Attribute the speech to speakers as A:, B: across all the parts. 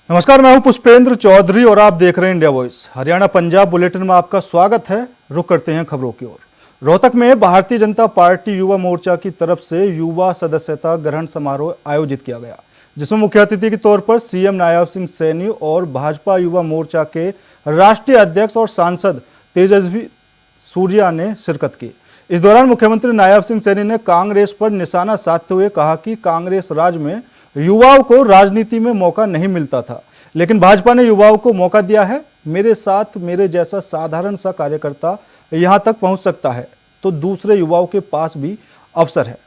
A: नमस्कार, मैं हूं पुष्पेंद्र चौधरी और आप देख रहे हैं India voice. Haryana Punjab bulletin में आपका स्वागत है। रुक करते हैं खबरों की ओर। रोहतक में भारतीय जनता पार्टी युवा मोर्चा की तरफ से युवा सदस्यता ग्रहण समारोह आयोजित किया गया, जिसमें मुख्य अतिथि के तौर पर सीएम नायब सिंह सैनी और भाजपा युवा मोर्चा के राष्ट्रीय अध्यक्ष और सांसद तेजस्वी सूर्या ने शिरकत की। इस दौरान मुख्यमंत्री नायब सिंह सैनी ने कांग्रेस पर निशाना साधते हुए कहा कि कांग्रेस राज में युवाओं को राजनीति में मौका नहीं मिलता था, लेकिन भाजपा ने युवाओं को मौका दिया है। मेरे साथ मेरे जैसा साधारण सा कार्यकर्ता यहां तक पहुंच सकता है तो दूसरे युवाओं के पास भी अवसर है।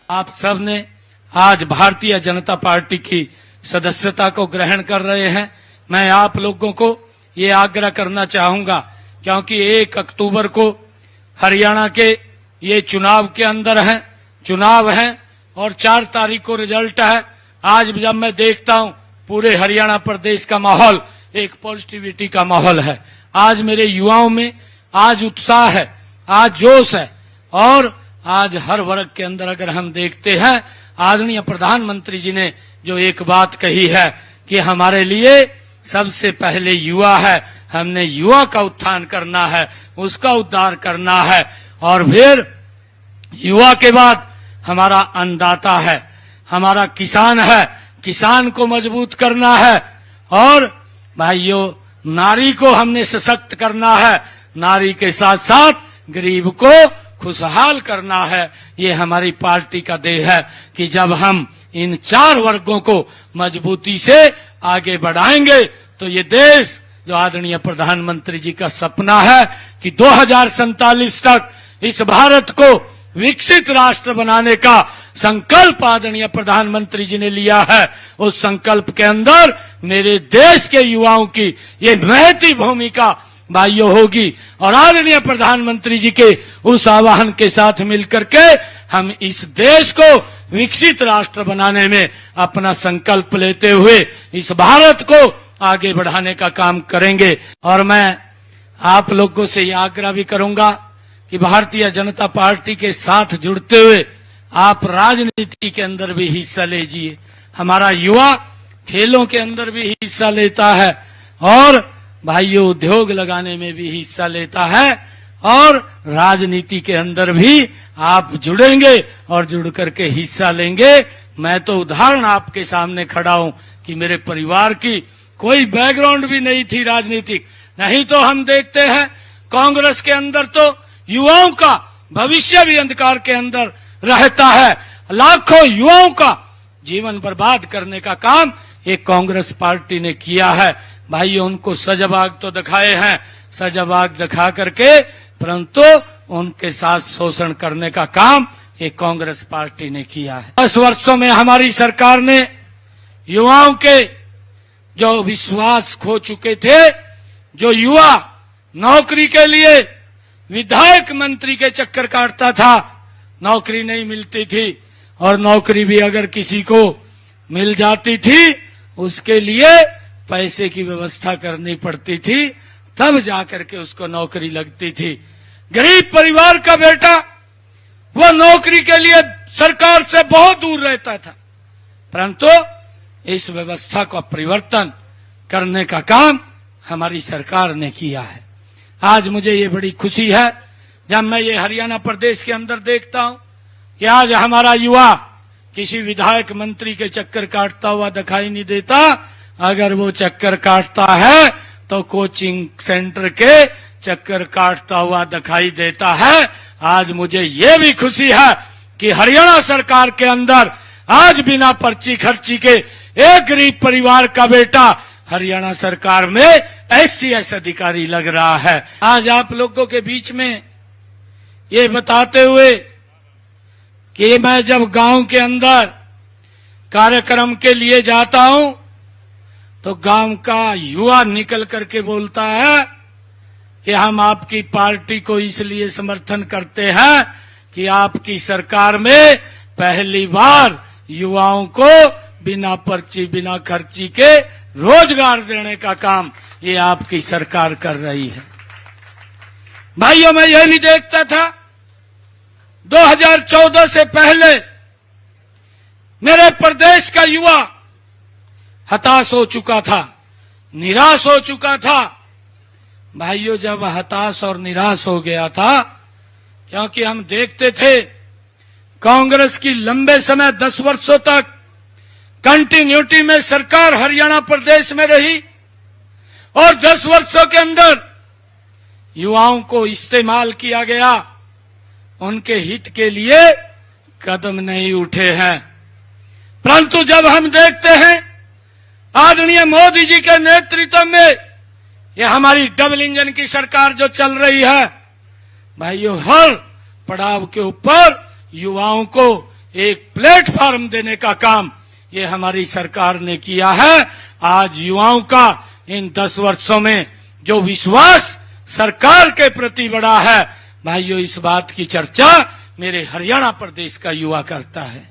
B: आप सब ने आज भारतीय जनता पार्टी की सदस्यता को ग्रहण कर रहे हैं। मैं आप लोगों को ये आग्रह करना चाहूंगा, क्योंकि 1 अक्टूबर को हरियाणा के ये चुनाव है और 4 तारीख को रिजल्ट है। आज जब मैं देखता हूं पूरे हरियाणा प्रदेश का माहौल एक पॉजिटिविटी का माहौल है। आज मेरे युवाओं में आज उत्साह है, आज जोश है और आज हर वर्ग के अंदर अगर हम देखते हैं, आदरणीय प्रधानमंत्री जी ने जो एक बात कही है कि हमारे लिए सबसे पहले युवा है, हमने युवा का उत्थान करना है, उसका उद्धार करना है और फिर युवा के बाद हमारा अन्नदाता है, हमारा किसान है, किसान को मजबूत करना है और भाइयों नारी को हमने सशक्त करना है, नारी के साथ साथ गरीब को खुशहाल करना है। ये हमारी पार्टी का ध्येय है कि जब हम इन 4 वर्गों को मजबूती से आगे बढ़ाएंगे तो ये देश जो आदरणीय प्रधानमंत्री जी का सपना है कि 2047 तक इस भारत को विकसित राष्ट्र बनाने का संकल्प आदरणीय प्रधानमंत्री जी ने लिया है, उस संकल्प के अंदर मेरे देश के युवाओं की ये महती भूमिका भाइयों होगी और आदरणीय प्रधानमंत्री जी के उस आह्वान के साथ मिलकर के हम इस देश को विकसित राष्ट्र बनाने में अपना संकल्प लेते हुए इस भारत को आगे बढ़ाने का काम करेंगे। और मैं आप लोगों से यह आग्रह भी करूंगा कि भारतीय जनता पार्टी के साथ जुड़ते हुए आप राजनीति के अंदर भी हिस्सा लीजिए। हमारा युवा खेलों के अंदर भी हिस्सा लेता है और भाइयों उद्योग लगाने में भी हिस्सा लेता है और राजनीति के अंदर भी आप जुड़ेंगे और जुड़ करके हिस्सा लेंगे। मैं तो उदाहरण आपके सामने खड़ा हूं कि मेरे परिवार की कोई बैकग्राउंड भी नहीं थी राजनीतिक, नहीं तो हम देखते हैं कांग्रेस के अंदर तो युवाओं का भविष्य भी अंधकार के अंदर रहता है। लाखों युवाओं का जीवन बर्बाद करने का काम एक कांग्रेस पार्टी ने किया है। भाइयों उनको सजाबाग तो दिखाए हैं, सजाबाग दिखा करके, परंतु उनके साथ शोषण करने का काम एक कांग्रेस पार्टी ने किया है। 10 वर्षों में हमारी सरकार ने युवाओं के जो विश्वास खो चुके थे, जो युवा नौकरी के लिए विधायक मंत्री के चक्कर काटता था, नौकरी नहीं मिलती थी और नौकरी भी अगर किसी को मिल जाती थी उसके लिए पैसे की व्यवस्था करनी पड़ती थी, तब जाकर के उसको नौकरी लगती थी। गरीब परिवार का बेटा वो नौकरी के लिए सरकार से बहुत दूर रहता था, परंतु इस व्यवस्था का परिवर्तन करने का काम हमारी सरकार ने किया है। आज मुझे ये बड़ी खुशी है जब मैं ये हरियाणा प्रदेश के अंदर देखता हूं कि आज हमारा युवा किसी विधायक मंत्री के चक्कर काटता हुआ दिखाई नहीं देता। अगर वो चक्कर काटता है तो कोचिंग सेंटर के चक्कर काटता हुआ दिखाई देता है। आज मुझे ये भी खुशी है कि हरियाणा सरकार के अंदर आज बिना पर्ची खर्ची के एक गरीब परिवार का बेटा हरियाणा सरकार में SCS अधिकारी लग रहा है। आज आप लोगों के बीच में ये बताते हुए कि मैं जब गांव के अंदर कार्यक्रम के लिए जाता हूं तो गांव का युवा निकल करके बोलता है कि हम आपकी पार्टी को इसलिए समर्थन करते हैं कि आपकी सरकार में पहली बार युवाओं को बिना पर्ची बिना खर्ची के रोजगार देने का काम ये आपकी सरकार कर रही है। भाइयों मैं यह भी देखता था 2014 से पहले मेरे प्रदेश का युवा हताश हो चुका था, निराश हो चुका था। भाइयों, जब हताश और निराश हो गया था, क्योंकि हम देखते थे कांग्रेस की लंबे समय 10 वर्षों तक कंटिन्यूटी में सरकार हरियाणा प्रदेश में रही और 10 वर्षों के अंदर युवाओं को इस्तेमाल किया गया, उनके हित के लिए कदम नहीं उठे हैं। परंतु जब हम देखते हैं आदरणीय मोदी जी के नेतृत्व में ये हमारी डबल इंजन की सरकार जो चल रही है, भाइयों, हर पड़ाव के ऊपर युवाओं को एक प्लेटफॉर्म देने का काम ये हमारी सरकार ने किया है। आज युवाओं का इन 10 वर्षों में जो विश्वास सरकार के प्रति बढ़ा है, भाइयों, इस बात की चर्चा मेरे हरियाणा प्रदेश का युवा करता है।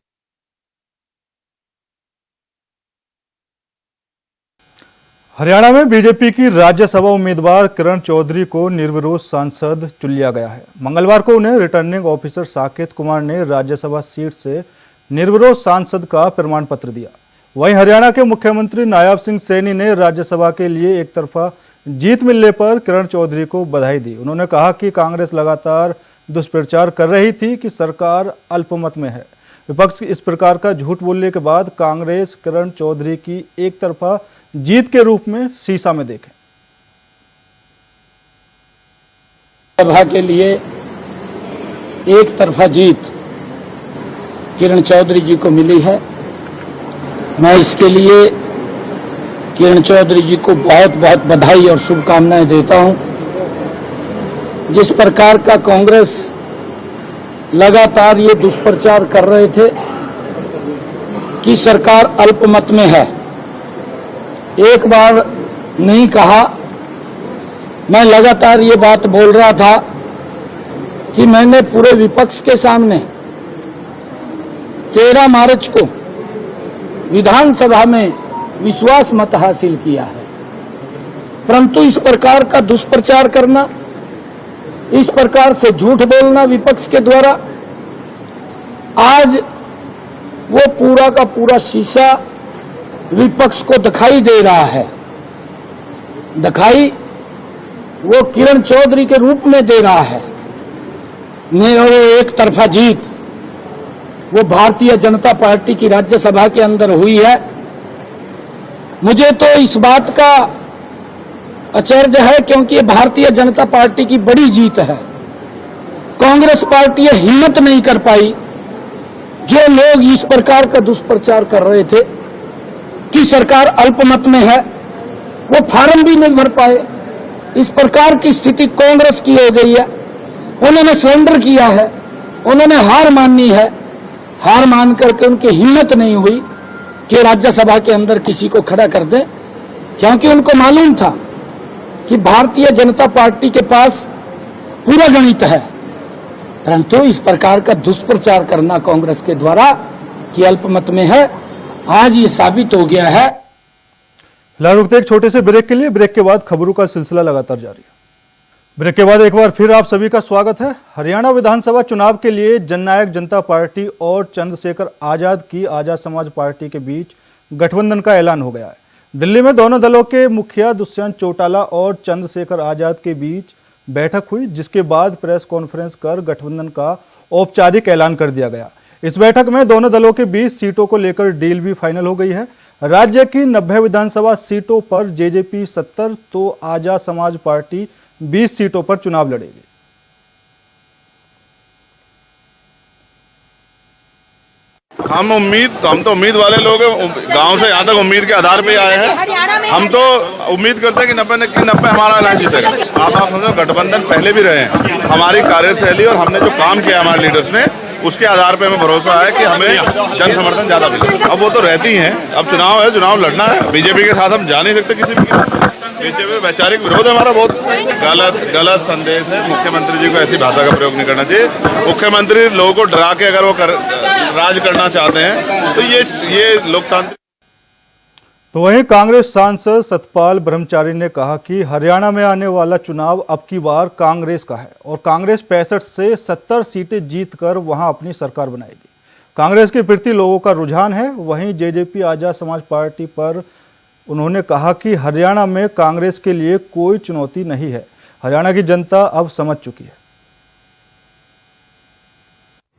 A: हरियाणा में बीजेपी की राज्यसभा उम्मीदवार किरण चौधरी को निर्विरोध सांसद चुन लिया गया है। मंगलवार को उन्हें रिटर्निंग ऑफिसर साकेत कुमार ने राज्यसभा सीट से निर्विरोध सांसद का प्रमाण पत्र दिया। वहीं हरियाणा के मुख्यमंत्री नायब सिंह सैनी ने राज्यसभा के लिए एक तरफा जीत मिलने पर किरण चौधरी को बधाई दी। उन्होंने कहा कि कांग्रेस लगातार दुष्प्रचार कर रही थी कि सरकार अल्पमत में है। विपक्ष इस प्रकार का झूठ बोलने के बाद कांग्रेस किरण चौधरी की एक तरफा जीत के रूप में शीशा में देखे।
C: सभा के लिए एक तरफा जीत किरण चौधरी जी को मिली है। मैं इसके लिए किरण चौधरी जी को बहुत बहुत बधाई और शुभकामनाएं देता हूं। जिस प्रकार का कांग्रेस लगातार ये दुष्प्रचार कर रहे थे कि सरकार अल्पमत में है, एक बार नहीं कहा, मैं लगातार ये बात बोल रहा था कि मैंने पूरे विपक्ष के सामने 13 मार्च को विधानसभा में विश्वास मत हासिल किया है। परंतु इस प्रकार का दुष्प्रचार करना, इस प्रकार से झूठ बोलना विपक्ष के द्वारा, आज वो पूरा का पूरा शीशा विपक्ष को दिखाई दे रहा है। दिखाई वो किरण चौधरी के रूप में दे रहा है। वो एक तरफा जीत वो भारतीय जनता पार्टी की राज्यसभा के अंदर हुई है। मुझे तो इस बात का आश्चर्य है, क्योंकि ये भारतीय जनता पार्टी की बड़ी जीत है। कांग्रेस पार्टी ये हिम्मत नहीं कर पाई, जो लोग इस प्रकार का दुष्प्रचार कर रहे थे कि सरकार अल्पमत में है, वो फार्म भी नहीं भर पाए। इस प्रकार की स्थिति कांग्रेस की हो गई है। उन्होंने सरेंडर किया है, उन्होंने हार माननी है। हार मान करके उनकी हिम्मत नहीं हुई कि राज्यसभा के अंदर किसी को खड़ा कर दे, क्योंकि उनको मालूम था कि भारतीय जनता पार्टी के पास पूरा गणित है। परंतु इस प्रकार का दुष्प्रचार करना कांग्रेस के द्वारा कि अल्पमत में है, आज ये साबित हो गया है।
A: फिलहाल रुकते एक छोटे से ब्रेक के लिए। ब्रेक के बाद खबरों का सिलसिला लगातार जारी है। ब्रेक के बाद एक बार फिर आप सभी का स्वागत है। हरियाणा विधानसभा चुनाव के लिए जननायक जनता पार्टी और चंद्रशेखर आजाद की आजाद समाज पार्टी के बीच गठबंधन का ऐलान हो गया है। दिल्ली में दोनों दलों के मुखिया दुष्यंत चौटाला और चंद्रशेखर आजाद के बीच बैठक हुई, जिसके बाद प्रेस कॉन्फ्रेंस कर गठबंधन का औपचारिक ऐलान कर दिया गया। इस बैठक में दोनों दलों के बीच सीटों को लेकर डील भी फाइनल हो गई है। राज्य की 90 विधानसभा सीटों पर जेजेपी 70 तो आजाद समाज पार्टी 20 सीटों पर चुनाव लड़ेगी।
D: हम तो उम्मीद वाले लोग हैं। गांव से यहाँ तक उम्मीद के आधार पे आए हैं। हम तो उम्मीद करते हैं कि 90 हमारा ऐलान जीतेगा। आप समझो, गठबंधन पहले भी रहे हैं। हमारी कार्यशैली और हमने जो काम किया हमारे लीडर्स ने, उसके आधार पे हमें भरोसा है कि हमें जन समर्थन ज्यादा मिलेगा। अब वो तो रहती हैं, अब चुनाव है, चुनाव लड़ना है। बीजेपी के साथ हम जा नहीं सकते किसी भी। बीजेपी वैचारिक विरोध है हमारा। बहुत गलत संदेश है। मुख्यमंत्री जी को ऐसी भाषा का प्रयोग नहीं करना चाहिए। मुख्यमंत्री लोगों को डरा के अगर वो राज करना चाहते हैं तो ये लोकतांत्रिक।
A: तो वहीं कांग्रेस सांसद सतपाल ब्रह्मचारी ने कहा कि हरियाणा में आने वाला चुनाव अब की बार कांग्रेस का है और कांग्रेस 65 से 70 सीटें जीतकर वहां अपनी सरकार बनाएगी। कांग्रेस के प्रति लोगों का रुझान है। वहीं जेजेपी आजाद समाज पार्टी पर उन्होंने कहा कि हरियाणा में कांग्रेस के लिए कोई चुनौती नहीं है, हरियाणा की जनता अब समझ चुकी है।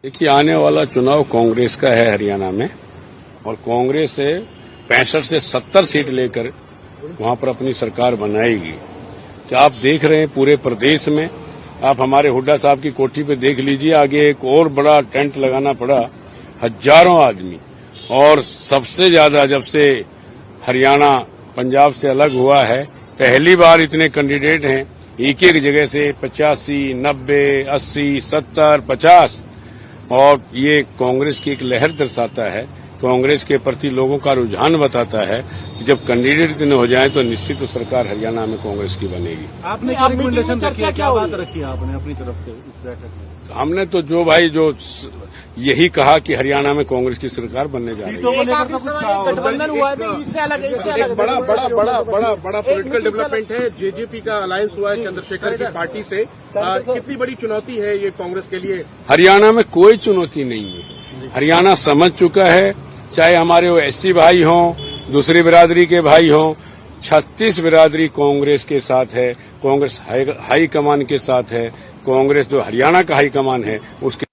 E: देखिए, आने वाला चुनाव कांग्रेस का है हरियाणा में, और कांग्रेस से 65 से 70 सीट लेकर वहां पर अपनी सरकार बनाएगी। क्या आप देख रहे हैं पूरे प्रदेश में, आप हमारे हुड्डा साहब की कोठी पे देख लीजिए, आगे एक और बड़ा टेंट लगाना पड़ा, हजारों आदमी। और सबसे ज्यादा जब से हरियाणा पंजाब से अलग हुआ है, पहली बार इतने कैंडिडेट हैं, एक एक जगह से 85, 90, 80, 70, 50, और ये कांग्रेस की एक लहर दर्शाता है, कांग्रेस के प्रति लोगों का रुझान बताता है कि जब कैंडिडेट इतने हो जाएं तो निश्चित तो सरकार हरियाणा में कांग्रेस की बनेगी।
F: आपने क्या रिकमेंडेशन रखी है, क्या बात रखी है आपने अपनी तरफ से इस बैठक में?
E: हमने तो जो भाई जो यही कहा कि हरियाणा में कांग्रेस की सरकार बनने जा रही है।
F: गठबंधन हुआ है, इससे अलग एक बड़ा पॉलिटिकल डेवलपमेंट है, जेजेपी का अलायंस हुआ है चंद्रशेखर की पार्टी से। कितनी बड़ी चुनौती है ये कांग्रेस के लिए?
E: हरियाणा में कोई चुनौती नहीं है, हरियाणा समझ चुका है, चाहे हमारे वो एससी भाई हों, दूसरी बिरादरी के भाई हों, 36 बिरादरी कांग्रेस के साथ है, कांग्रेस हाई कमान के साथ है, कांग्रेस जो हरियाणा का हाई कमान है उसके।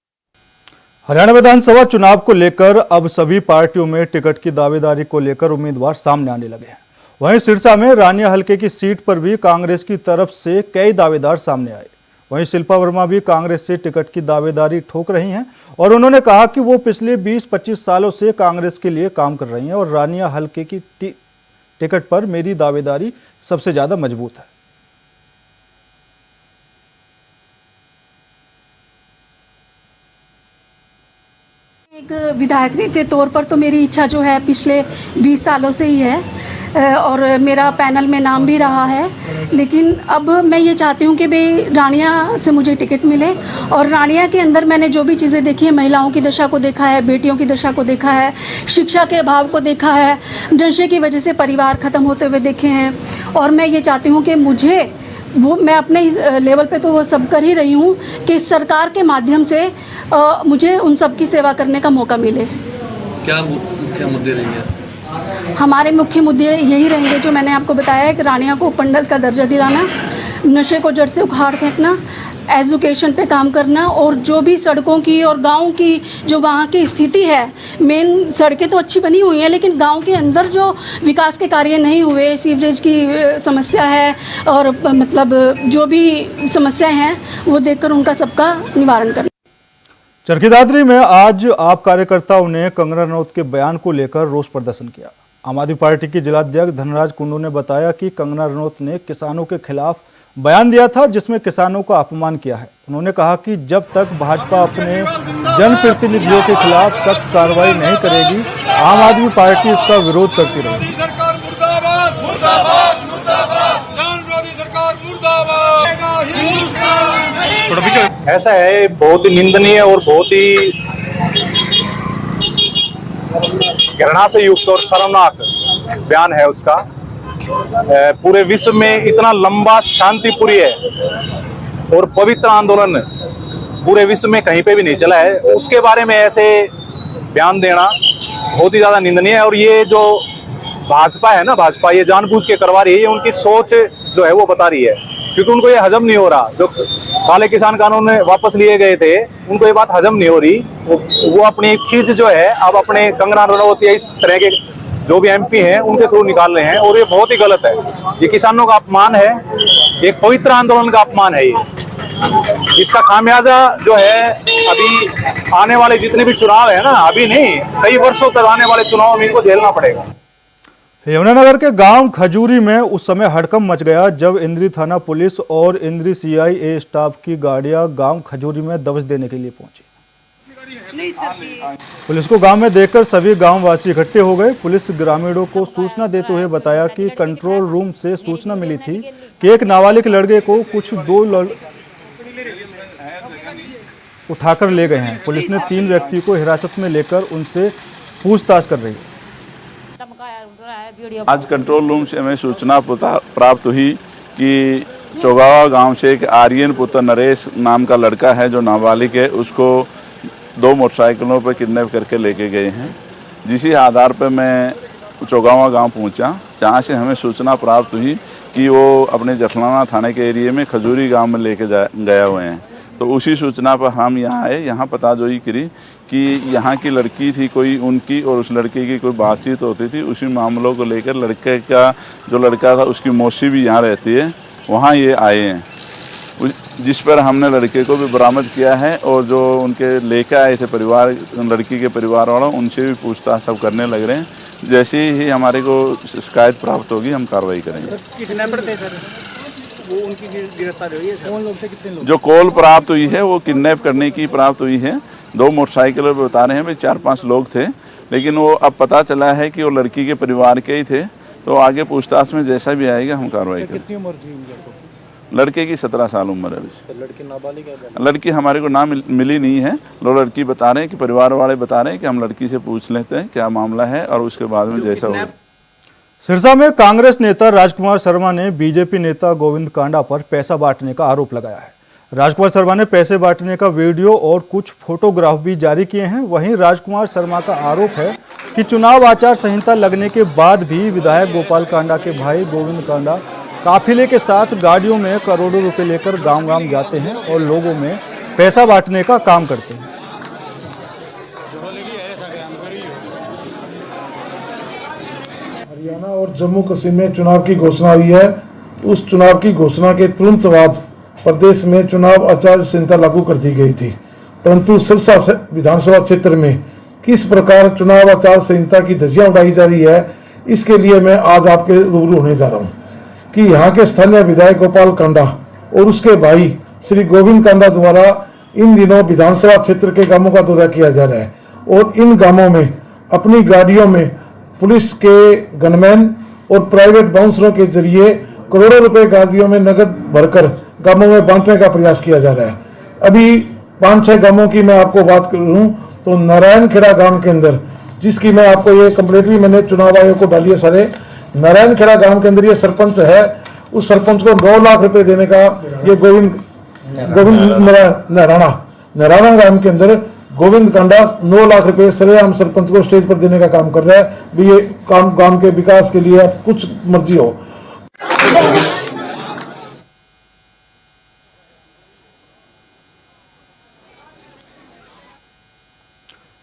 A: हरियाणा विधानसभा चुनाव को लेकर अब सभी पार्टियों में टिकट की दावेदारी को लेकर उम्मीदवार सामने आने लगे हैं। वहीं सिरसा में रानिया हलके की सीट पर भी कांग्रेस की तरफ से कई दावेदार सामने आए। वहीं शिल्पा वर्मा भी कांग्रेस से टिकट की दावेदारी ठोक रही हैं और उन्होंने कहा कि वो पिछले 20-25 सालों से कांग्रेस के लिए काम कर रही हैं और रानिया हलके की टिकट पर मेरी दावेदारी सबसे ज्यादा मजबूत है।
G: एक विधायक के तौर पर तो मेरी इच्छा जो है पिछले 20 सालों से ही है और मेरा पैनल में नाम भी रहा है, लेकिन अब मैं ये चाहती हूँ कि भाई रानिया से मुझे टिकट मिले। और रानिया के अंदर मैंने जो भी चीज़ें देखी है, महिलाओं की दशा को देखा है, बेटियों की दशा को देखा है, शिक्षा के अभाव को देखा है, नशे की वजह से परिवार ख़त्म होते हुए देखे हैं। और मैं ये चाहती हूँ कि मुझे मैं अपने लेवल पे तो वो सब कर ही रही हूँ कि सरकार के माध्यम से मुझे उन सब की सेवा करने का मौका मिले।
F: क्या मुद्दे रहेंगे?
G: हमारे मुख्य मुद्दे यही रहेंगे जो मैंने आपको बताया, कि रानिया को उपमंडल का दर्जा दिलाना, नशे को जड़ से उखाड़ फेंकना, एजुकेशन पे काम करना, और जो भी सड़कों की और गांव की जो वहाँ की स्थिति है, मेन सड़कें तो अच्छी बनी हुई हैं लेकिन गांव के अंदर जो विकास के कार्य नहीं हुए, सीवरेज की समस्या है और मतलब जो भी समस्याएं हैं वो देखकर उनका सबका निवारण करना।
A: चरखी दादरी में आज आप कार्यकर्ताओं ने कंगना रनौत के बयान को लेकर रोष प्रदर्शन किया। आम आदमी पार्टी के जिलाध्यक्ष धनराज कुंडू ने बताया कि कंगना रनौत ने किसानों के खिलाफ बयान दिया था जिसमें किसानों का अपमान किया है। उन्होंने कहा कि जब तक भाजपा अपने जनप्रतिनिधियों के खिलाफ सख्त कार्रवाई नहीं करेगी, आम आदमी पार्टी इसका विरोध करती रहेगी।
H: ऐसा है, बहुत ही निंदनीय और बहुत ही घृणा से युक्त और शर्मनाक बयान है उसका। पूरे विश्व में इतना लंबा शांतिप्रिय और पवित्र आंदोलन पूरे विश्व में कहीं पे भी नहीं चला है, उसके बारे में ऐसे बयान देना बहुत ही ज्यादा निंदनीय है। और ये जो भाजपा है ना, भाजपा ये जानबूझ के करवा रही है, ये उनकी सोच जो है वो बता रही है, क्योंकि उनको ये हजम नहीं हो रहा। जो काले किसान कानून में वापस लिए गए थे, उनको ये बात हजम नहीं हो रही। वो अपनी खींच जो है अब अपने कंगना रनौत या इस तरह के जो भी एमपी हैं उनके थ्रू निकाल रहे हैं, और ये बहुत ही गलत है। ये किसानों का अपमान है, एक पवित्र आंदोलन का अपमान है। ये इसका खामियाजा जो है अभी आने वाले जितने भी चुनाव है ना, अभी नहीं कई वर्षों तक आने वाले चुनाव में इनको झेलना पड़ेगा।
A: यमुनानगर के गांव खजूरी में उस समय हड़कंप मच गया जब इंद्री थाना पुलिस और इंद्री सीआईए स्टाफ की गाड़ियां गांव खजूरी में दबिश देने के लिए पहुंची। पुलिस को गांव में देखकर सभी गांववासी इकट्ठे हो गए। पुलिस ग्रामीणों को सूचना देते हुए बताया कि कंट्रोल रूम से सूचना मिली थी कि एक नाबालिग लड़के को कुछ दो उठाकर ले गए हैं। पुलिस ने 3 व्यक्ति को हिरासत में लेकर उनसे पूछताछ कर रही है।
I: आज कंट्रोल रूम से हमें सूचना प्राप्त हुई कि चौगावा गांव से एक आर्यन पुत्र नरेश नाम का लड़का है जो नाबालिग है, उसको 2 मोटरसाइकिलों पर किडनैप करके लेके गए हैं। जिसी आधार पर मैं चौगावा गांव पहुंचा, जहां से हमें सूचना प्राप्त हुई कि वो अपने जठलाना थाने के एरिए में खजूरी गांव में लेके गए हुए हैं। तो उसी सूचना पर हम यहाँ आए, यहाँ पता जोई करी कि यहाँ की लड़की थी कोई, उनकी और उस लड़के की कोई बातचीत होती थी। उसी मामलों को लेकर लड़के का जो लड़का था उसकी मौसी भी यहाँ रहती है, वहाँ ये आए हैं, जिस पर हमने लड़के को भी बरामद किया है और जो उनके लेकर आए थे परिवार, लड़की के परिवार वालों, उनसे भी पूछताछ सब करने लग रहे हैं। जैसे ही हमारे को शिकायत प्राप्त होगी हम कार्रवाई करेंगे।
F: किडनैपर थे सर, वो उनकी गिरफ्तारी हुई है सर? कौन लोग थे, कितने लोग?
I: जो कॉल प्राप्त हुई है वो किडनैप करने की प्राप्त हुई है। 2 मोटरसाइकिलों पर बता रहे हैं भाई 4-5 लोग थे, लेकिन वो अब पता चला है कि वो लड़की के परिवार के ही थे। तो आगे पूछताछ में जैसा भी आएगा हम कार्रवाई करेंगे।
F: कितनी उम्र थी उनकी?
I: लड़के की 17 साल उम्र है अभी।
F: तो लड़की नाबालिग है?
I: लड़की हमारे को ना मिली नहीं है। लोग लड़की बता रहे हैं कि परिवार वाले बता रहे हैं कि हम लड़की से पूछ लेते हैं क्या मामला है और उसके बाद में जैसा होगा।
A: सिरसा में कांग्रेस नेता राजकुमार शर्मा ने बीजेपी नेता गोविंद कांडा पर पैसा बांटने का आरोप लगाया है। राजकुमार शर्मा ने पैसे बांटने का वीडियो और कुछ फोटोग्राफ भी जारी किए हैं। वहीं राजकुमार शर्मा का आरोप है कि चुनाव आचार संहिता लगने के बाद भी विधायक गोपाल कांडा के भाई गोविंद कांडा काफिले के साथ गाड़ियों में करोड़ों रुपए लेकर गांव-गांव जाते हैं और लोगों में पैसा बांटने का काम करते हैं।
J: हरियाणा और जम्मू कश्मीर में चुनाव की घोषणा हुई है। उस चुनाव की घोषणा के तुरंत बाद प्रदेश में चुनाव आचार संहिता लागू कर दी गई थी, परंतु सिरसा विधानसभा क्षेत्र में किस प्रकार चुनाव आचार संहिता की धज्जियां उड़ाई जा रही है, इसके लिए मैं आज आपके रूबरू होने जा रहा हूं कि यहाँ के स्थानीय विधायक गोपाल कांडा और उसके भाई श्री गोविंद कांडा द्वारा इन दिनों विधानसभा क्षेत्र के गांवों का दौरा किया जा रहा है और इन गांवों में अपनी गाड़ियों में पुलिस के गनमैन और प्राइवेट बाउंसरों के जरिए करोड़ों रुपए गाड़ियों में नकद भरकर गांवों में बांटने का प्रयास किया जा रहा है। अभी 5-6 गांवों की मैं आपको बात करूं तो नारायणखेड़ा गांव के अंदर, जिसकी मैं आपको ये कंप्लेंट भी मैंने चुनाव आयोग को डाली है सारे, नारायणखेड़ा गांव के अंदर ये सरपंच है, उस सरपंच को 9 लाख रुपए देने का ये गोविंद नराणा गांव के अंदर गोविंद कांडा 9 लाख रुपए सरेआम सरपंच को स्टेज पर देने का काम कर रहा है। भी ये काम गांव के विकास के लिए कुछ मर्जी हो।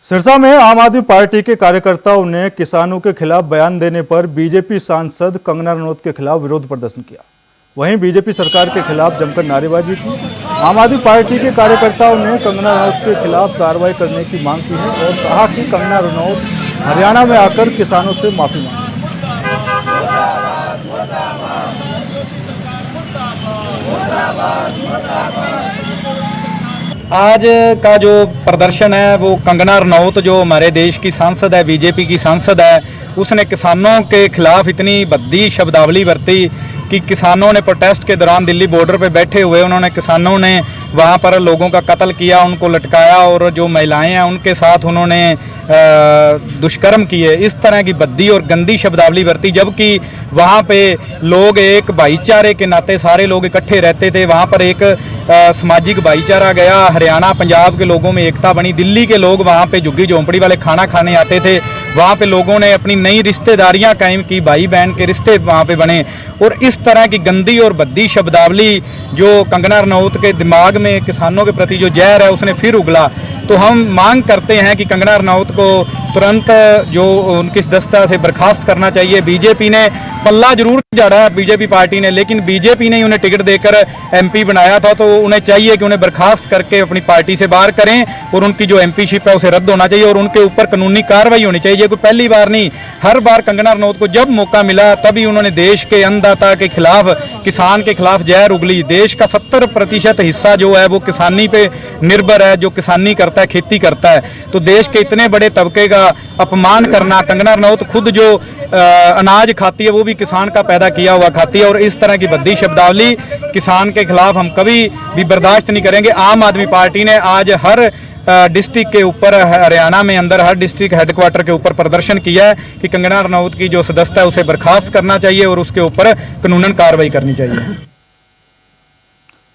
A: सिरसा में आम आदमी पार्टी के कार्यकर्ताओं ने किसानों के खिलाफ बयान देने पर बीजेपी सांसद कंगना रनौत के खिलाफ विरोध प्रदर्शन किया। वहीं बीजेपी सरकार के खिलाफ जमकर नारेबाजी की। आम आदमी पार्टी के कार्यकर्ताओं ने कंगना रनौत के खिलाफ कार्रवाई करने की मांग की है और कहा कि कंगना रनौत हरियाणा में आकर किसानों से माफी मांगे।
K: आज का जो प्रदर्शन है वो कंगना रनौत जो हमारे देश की सांसद है, बीजेपी की सांसद है, उसने किसानों के खिलाफ इतनी भद्दी शब्दावली बरती कि किसानों ने प्रोटेस्ट के दौरान दिल्ली बॉर्डर पे बैठे हुए उन्होंने किसानों ने वहाँ पर लोगों का कत्ल किया, उनको लटकाया और जो महिलाएं हैं उनके साथ उन्होंने दुष्कर्म किए। इस तरह की भद्दी और गंदी शब्दावली बरती, जबकि वहाँ पे लोग एक भाईचारे के नाते सारे लोग इकट्ठे रहते थे। वहाँ पर एक सामाजिक भाईचारा गया, हरियाणा पंजाब के लोगों में एकता बनी। दिल्ली के लोग वहाँ पे झुग्गी झोंपड़ी वाले खाना खाने आते थे, वहाँ पे लोगों ने अपनी नई रिश्तेदारियाँ कायम की, भाई बहन के रिश्ते वहाँ पे बने। और इस तरह की गंदी और भद्दी शब्दावली जो कंगना रनौत के दिमाग में किसानों के प्रति जो जहर है उसने फिर उगला। तो हम मांग करते हैं कि कंगना रनौत को तुरंत जो उनकी सदस्यता से बर्खास्त करना चाहिए। बीजेपी ने पल्ला जरूर झाड़ा है बीजेपी पार्टी ने, लेकिन बीजेपी ने उन्हें टिकट देकर एमपी बनाया था, तो उन्हें चाहिए कि उन्हें बर्खास्त करके अपनी पार्टी से बाहर करें और उनकी जो एमपीशिप है उसे रद्द होना चाहिए और उनके ऊपर कानूनी कार्रवाई होनी चाहिए। कोई पहली बार नहीं, हर बार कंगना रनौत को जब मौका मिला तभी उन्होंने देश के अन्नदाता के खिलाफ, किसान के खिलाफ जहर उगली। देश का 70% हिस्सा जो है वो किसानी पे निर्भर है, जो किसानी करता है, खेती करता है। तो देश के इतने बड़े तबके का अपमान करना, कंगना रनौत खुद जो अनाज खाती है वो भी किसान का पैदा किया हुआ खाती है, और इस तरह की भद्दी शब्दावली किसान के खिलाफ हम कभी भी बर्दाश्त नहीं करेंगे। आम आदमी पार्टी ने आज हर डिस्ट्रिक्ट के ऊपर, हरियाणा में अंदर हर डिस्ट्रिक्ट हेडक्वार्टर के ऊपर प्रदर्शन किया है कि कंगना रनौत की जो सदस्यता है उसे बर्खास्त करना चाहिए और उसके ऊपर कानूनन कार्रवाई करनी चाहिए।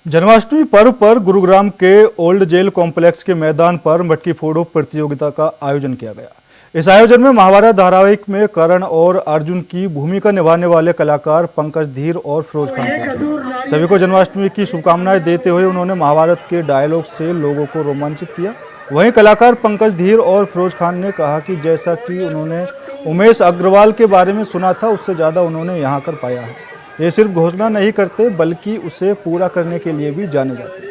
A: जन्माष्टमी पर्व पर गुरुग्राम के ओल्ड जेल कॉम्प्लेक्स के मैदान पर मटकी फोड़ो प्रतियोगिता का आयोजन किया गया। इस आयोजन में महाभारत धारावाहिक में कर्ण और अर्जुन की भूमिका निभाने वाले कलाकार पंकज धीर और फिरोज खान पहुंचे। सभी को जन्माष्टमी की शुभकामनाएं देते हुए उन्होंने महाभारत के डायलॉग से लोगों को रोमांचित किया। वहीं कलाकार पंकज धीर और फिरोज खान ने कहा कि जैसा कि उन्होंने उमेश अग्रवाल के बारे में सुना था, उससे ज्यादा उन्होंने यहाँ कर पाया है। ये सिर्फ घोषणा नहीं करते बल्कि उसे पूरा करने के लिए भी जाने जाते हैं।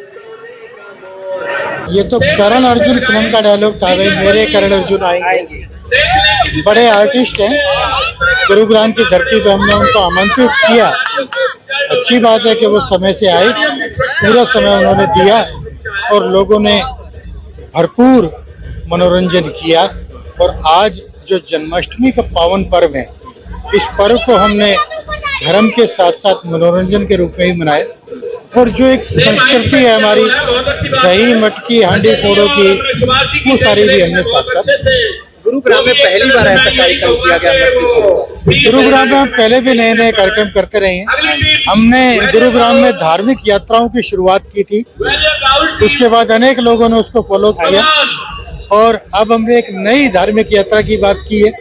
L: ये तो करण अर्जुन फिल्म का डायलॉग था, भाई मेरे करण अर्जुन आएंगे। बड़े आर्टिस्ट हैं, गुरुग्राम की धरती पे हमने उनको आमंत्रित किया। अच्छी बात है कि वो समय से आए, पूरा समय उन्होंने दिया और लोगों ने भरपूर मनोरंजन किया। और आज जो जन्माष्टमी का पावन पर्व है, इस पर्व को हमने धर्म के साथ साथ मनोरंजन के रूप में ही मनाए। और जो एक संस्कृति है हमारी दही मटकी हांडी फोड़ो की, वो सारी भी हमने साथ साथ।
M: गुरुग्राम में पहली बार ऐसा कार्यक्रम किया गया।
L: गुरुग्राम में पहले भी नए नए कार्यक्रम करते रहे हैं। हमने गुरुग्राम में धार्मिक यात्राओं की शुरुआत की थी, उसके बाद अनेक लोगों ने उसको फॉलो किया और अब हमने एक नई धार्मिक यात्रा की बात की है।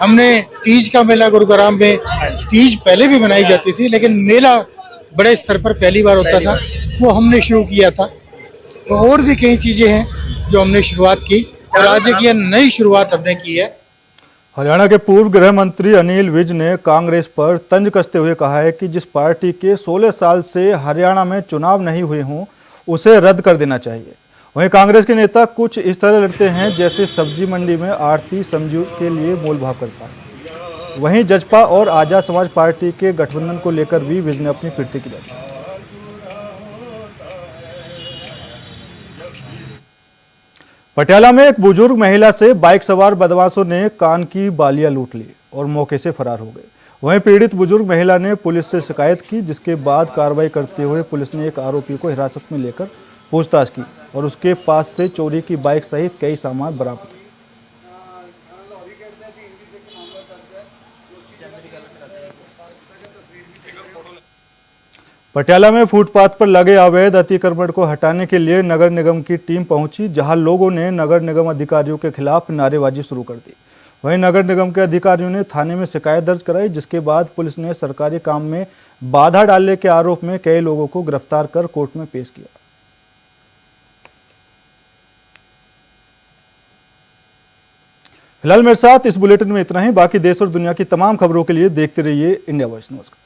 L: हमने तीज का मेला गुरुग्राम में, तीज पहले भी मनाई जाती थी लेकिन मेला बड़े स्तर पर पहली बार होता था, वो हमने शुरू किया था। तो और भी कई चीजें हैं जो हमने शुरुआत की और आज एक ये नई शुरुआत हमने की है।
A: हरियाणा के पूर्व गृह मंत्री अनिल विज ने कांग्रेस पर तंज कसते हुए कहा है कि जिस पार्टी के 16 साल से हरियाणा में चुनाव नहीं हुए हों, उसे रद्द कर देना चाहिए। वहीं कांग्रेस के नेता कुछ इस तरह लड़ते हैं जैसे सब्जी मंडी में आड़ती सब्जी के लिए मोलभाव करता है। वहीं जजपा और आजाद समाज पार्टी के गठबंधन को लेकर भी विज ने अपनी फिरती की। पटियाला में एक बुजुर्ग महिला से बाइक सवार बदमाशों ने कान की बालियां लूट ली और मौके से फरार हो गए। वहीं पीड़ित बुजुर्ग महिला ने पुलिस से शिकायत की, जिसके बाद कार्रवाई करते हुए पुलिस ने एक आरोपी को हिरासत में लेकर पूछताछ की और उसके पास से चोरी की बाइक सहित कई सामान बरामद किए। पटियाला में फुटपाथ पर लगे अवैध अतिक्रमण को हटाने के लिए नगर निगम की टीम पहुंची, जहां लोगों ने नगर निगम अधिकारियों के खिलाफ नारेबाजी शुरू कर दी। वहीं नगर निगम के अधिकारियों ने थाने में शिकायत दर्ज कराई, जिसके बाद पुलिस ने सरकारी काम में बाधा डालने के आरोप में कई लोगों को गिरफ्तार कर कोर्ट में पेश किया। फिलहाल मेरे साथ इस बुलेटिन में इतना ही। बाकी देश और दुनिया की तमाम खबरों के लिए देखते रहिए इंडिया वॉइस। नमस्कार।